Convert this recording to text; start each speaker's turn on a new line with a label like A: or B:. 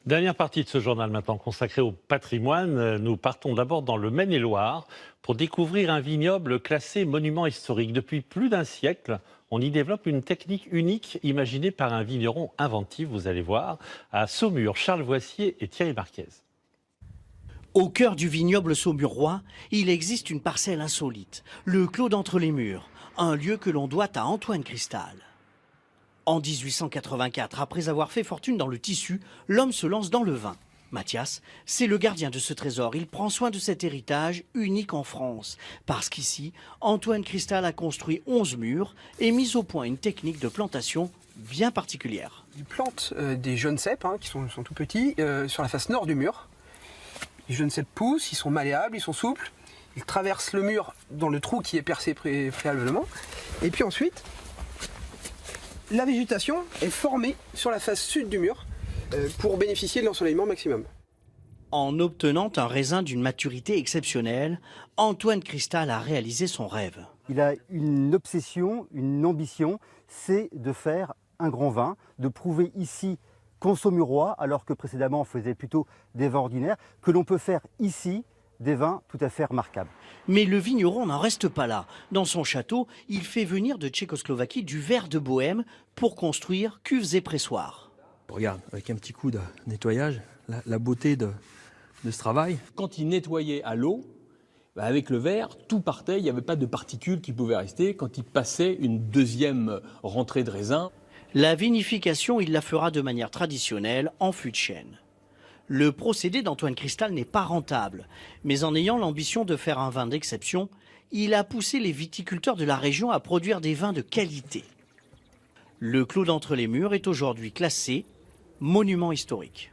A: Dernière partie de ce journal maintenant consacrée au patrimoine. Nous partons d'abord dans le Maine-et-Loire pour découvrir un vignoble classé monument historique. Depuis plus d'un siècle, on y développe une technique unique imaginée par un vigneron inventif, vous allez voir, à Saumur, Charles Voissier et Thierry Marquez.
B: Au cœur du vignoble saumurois, il existe une parcelle insolite, le Clos d'Entre-les-Murs, un lieu que l'on doit à Antoine Cristal. En 1884, après avoir fait fortune dans le tissu, l'homme se lance dans le vin. Mathias, c'est le gardien de ce trésor. Il prend soin de cet héritage unique en France. Parce qu'ici, Antoine Cristal a construit 11 murs et mis au point une technique de plantation bien particulière.
C: Il plante des jeunes cèpes qui sont tout petits sur la face nord du mur. Les jeunes cèpes poussent, ils sont malléables, ils sont souples. Ils traversent le mur dans le trou qui est percé préalablement. Et puis ensuite, la végétation est formée sur la face sud du mur pour bénéficier de l'ensoleillement maximum.
B: En obtenant un raisin d'une maturité exceptionnelle, Antoine Cristal a réalisé son rêve.
D: Il a une obsession, une ambition, c'est de faire un grand vin, de prouver ici qu'en Saumurois, alors que précédemment on faisait plutôt des vins ordinaires, que l'on peut faire ici des vins tout à fait remarquables.
B: Mais le vigneron n'en reste pas là. Dans son château, il fait venir de Tchécoslovaquie du verre de Bohême pour construire cuves et pressoirs.
E: Regarde, avec un petit coup de nettoyage, la beauté de ce travail.
F: Quand il nettoyait à l'eau, avec le verre, tout partait, il n'y avait pas de particules qui pouvaient rester. Quand il passait une deuxième rentrée de raisin,
B: la vinification, il la fera de manière traditionnelle, en fût de chêne. Le procédé d'Antoine Cristal n'est pas rentable, mais en ayant l'ambition de faire un vin d'exception, il a poussé les viticulteurs de la région à produire des vins de qualité. Le Clos d'Entre-les-Murs est aujourd'hui classé monument historique.